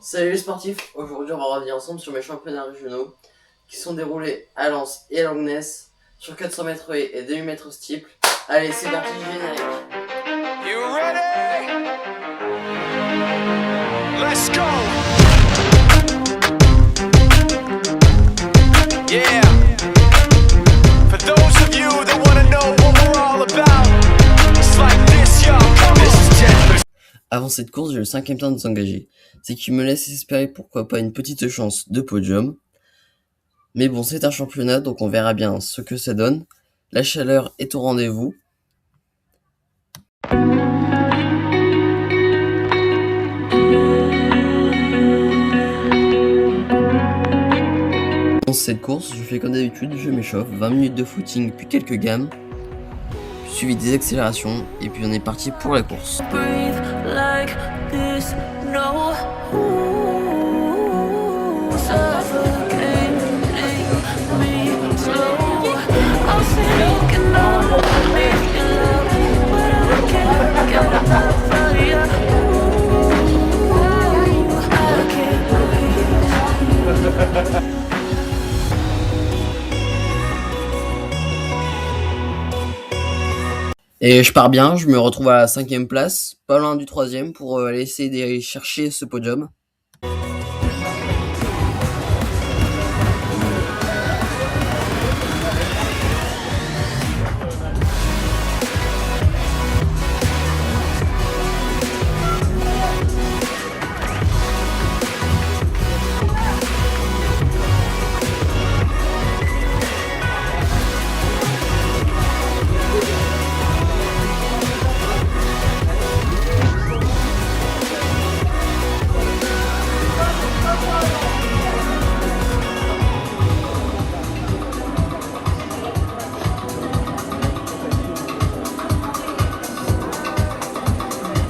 Salut les sportifs, aujourd'hui on va revenir ensemble sur mes championnats régionaux qui sont déroulés à Lens et à Langness sur 400 mètres haies et 2000 mètres steeple. Allez, c'est parti, générique. You ready? Let's go! Yeah! For those of you that want to know what we're all about, it's like this, y'all. This is 10%. Avant cette course, j'ai le 5e temps de s'engager, ce qui me laisse espérer pourquoi pas une petite chance de podium. Mais bon, c'est un championnat, donc on verra bien ce que ça donne. La chaleur est au rendez-vous. Dans cette course, je fais comme d'habitude, je m'échauffe, 20 minutes de footing, puis quelques gammes, suivi des accélérations, et puis on est parti pour la course. Et je pars bien, je me retrouve à la 5e place, pas loin du 3e pour aller essayer d'aller chercher ce podium.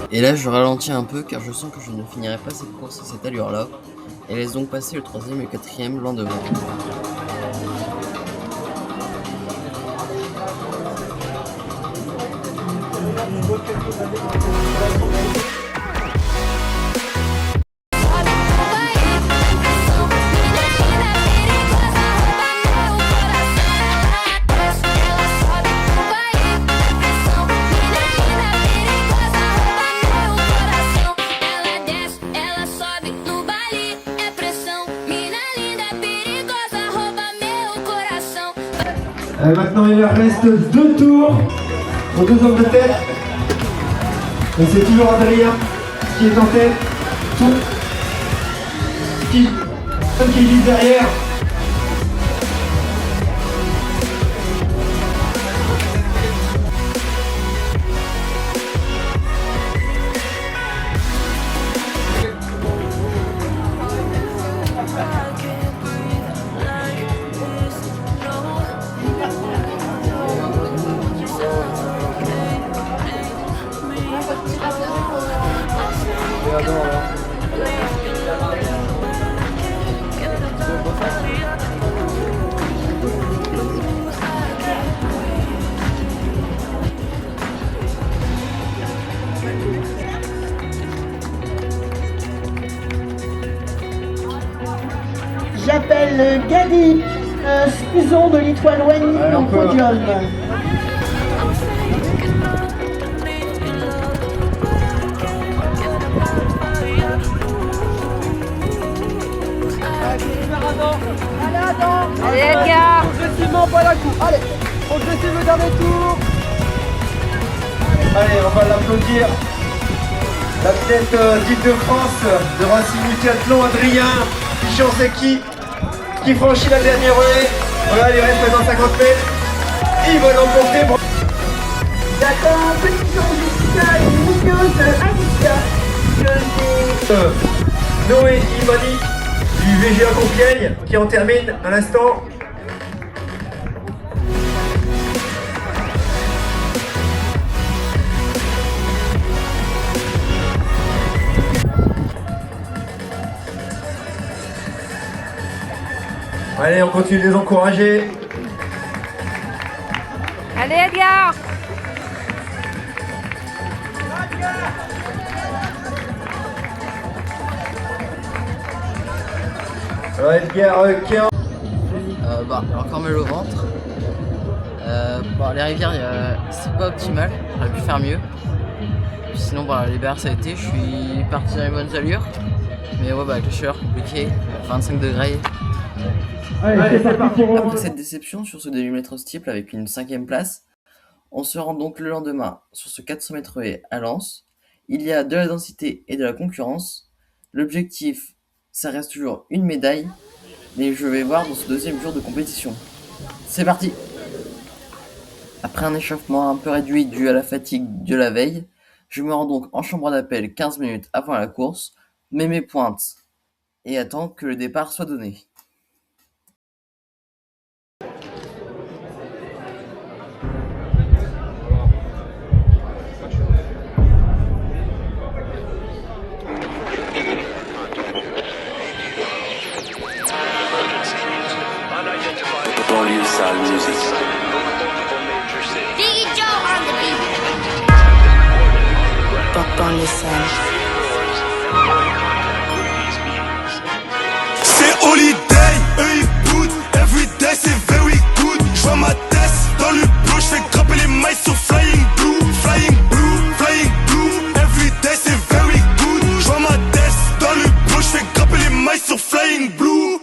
Et là je ralentis un peu car je sens que je ne finirai pas cette course à cette allure là, et laisse donc passer le 3e et le 4e loin devant. Maintenant il leur reste 2 tours aux 2 hommes de tête. Et c'est toujours Adrien qui est en tête. Qui glisse derrière. J'appelle Gadi Spuzon de Lituanie au podium. Allez Edgar, Progressivement, pas la coupe. Allez, progressivement le dernier tour. Allez, on va l'applaudir. L'athlète d'Île-de-France de Racing Multiathlon, Adrien Pichonseki, qui franchit la dernière haie. Voilà, il reste dans 50 mètres. Il va l'emporter. D'accord, petit son Jessica et Munoz Alicia. Noé Imani du VGA Compiègne qui en termine à l'instant. Allez, on continue de les encourager. allez Edgar. Alors Edgar qui est en... Encore mal au ventre. Les rivières, c'est pas optimal, j'aurais pu faire mieux. Puis sinon, les berges ça a été, je suis parti dans les bonnes allures. Mais ouais, avec la chaleur compliquée, 25 degrés. Allez, c'est parti. Après cette déception sur ce demi-mètre steeple avec une 5e place, on se rend donc le lendemain sur ce 400 mètres haies à Lens. Il y a de la densité et de la concurrence. L'objectif, ça reste toujours une médaille, mais je vais voir dans ce deuxième jour de compétition. C'est parti! Après un échauffement un peu réduit dû à la fatigue de la veille, je me rends donc en chambre d'appel 15 minutes avant la course, mets mes pointes et attends que le départ soit donné. Banlieue sale musique. Banlieue sale. C'est holiday, eux ils boudent. Everyday c'est very good. J'vois ma tête dans le bleu, j'fais grimper les mailles sur flying blue. Flying blue, flying blue. Everyday c'est very good. J'vois ma tête dans le bleu, j'fais grimper les mailles sur flying blue.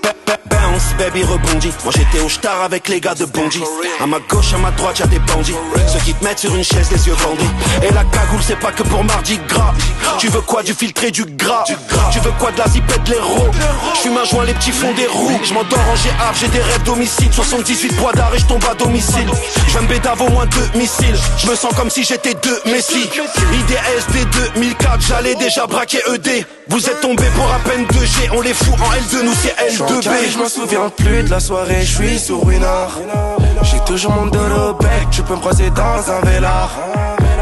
Bounce, baby rebondit. Moi j'étais au star avec les gars de Bondy. À ma gauche, à ma droite, y'a des bandits. Ceux qui te mettent sur une chaise, les yeux bandés. Et la cagoule, c'est pas que pour mardi gras. Tu veux quoi, du filtré, du gras. Tu veux quoi, de la zipette, de l'héros. J'fume un joint, les petits fonds des roues. J'm'endors en GAF, j'ai des rêves d'homicide. 78 poids d'arrêt, j'tombe à domicile. J'vais me bédave au moins 2 missiles. J'me sens comme si j'étais 2 Messi. IDSD 2004, j'allais déjà braquer ED. Vous êtes tombés pour à peine 2G. On les fout en L2, nous c'est L2B. Je me souviens plus de la soirée, je suis sur Winner. J'ai toujours mon dos au bec, tu peux me croiser dans un vélard.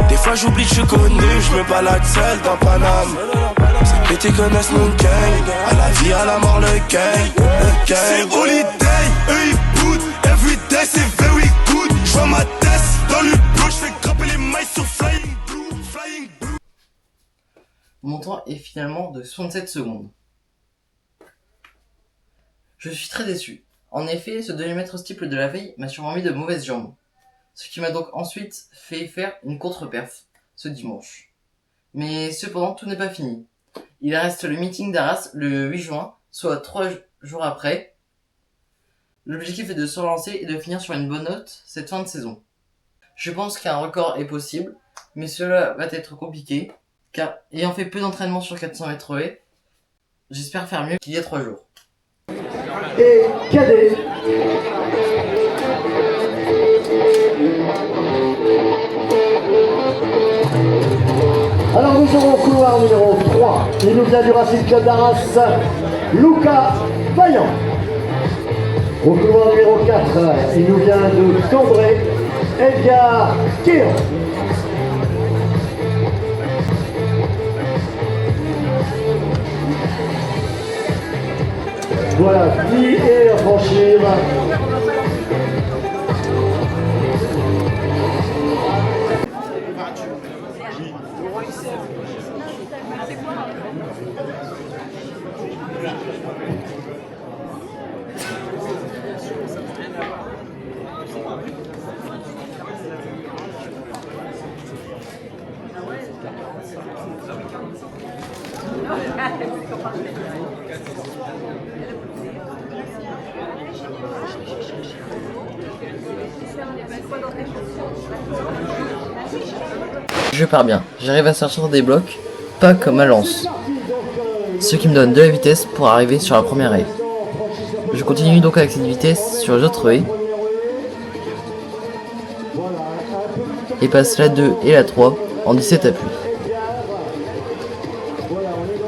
Des fois j'oublie que je suis connu, je me balade seul dans Paname. Ces petits connaissent mon gang, à la vie, à la mort, le gang. C'est holiday, eux ils boudent. Everyday c'est very good. J'vois ma tête dans le bleu, j'fais grimper les mailles sur flying blue, flying blue. Mon temps est finalement de 67 secondes. Je suis très déçu. En effet, ce demi-mètre steeple de la veille m'a sûrement mis de mauvaises jambes. Ce qui m'a donc ensuite fait faire une contre-perf ce dimanche. Mais cependant, tout n'est pas fini. Il reste le meeting d'Arras le 8 juin, soit 3 jours après. L'objectif est de se relancer et de finir sur une bonne note cette fin de saison. Je pense qu'un record est possible, mais cela va être compliqué, car ayant fait peu d'entraînement sur 400 mètres haies, j'espère faire mieux qu'il y a 3 jours. Et cadet. Alors nous aurons au couloir numéro 3. Il nous vient du Racing Club d'Arras, Lucas Vaillant. Au couloir numéro 4, il nous vient de Cambrai, Edgar Kiron. Voilà, 10 et à franchir. Je pars bien, j'arrive à sortir des blocs, pas comme à Lens. Ce qui me donne de la vitesse pour arriver sur la première haie. Je continue donc avec cette vitesse sur les autres haies. Et passe la 2 et la 3 en 17 appuis.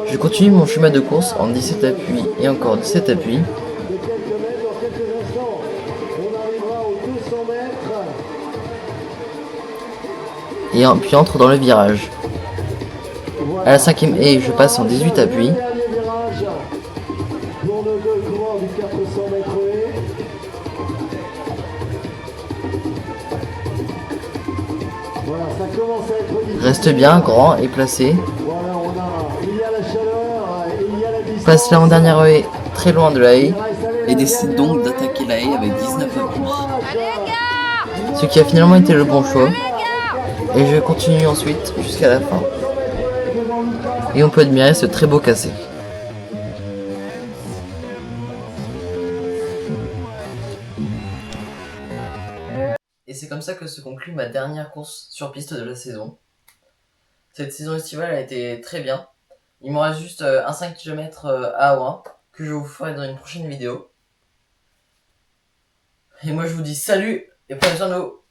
Je continue mon chemin de course en 17 appuis et encore 17 appuis. Et puis entre dans le virage. À la 5e haie, je passe en 18 appuis. Voilà, Reste bien, grand et placé. il y a la chaleur, il y a la distance. passe là en dernière haie, très loin de la haie, et décide donc d'attaquer la haie avec 19 appuis. Ce qui a finalement été le bon choix. Et je continue ensuite jusqu'à la fin. Et on peut admirer ce très beau cassé. Et c'est comme ça que se conclut ma dernière course sur piste de la saison. Cette saison estivale a été très bien. Il me reste juste un 5 km à Aouin que je vous ferai dans une prochaine vidéo. Et moi je vous dis salut et prenez soin de vous.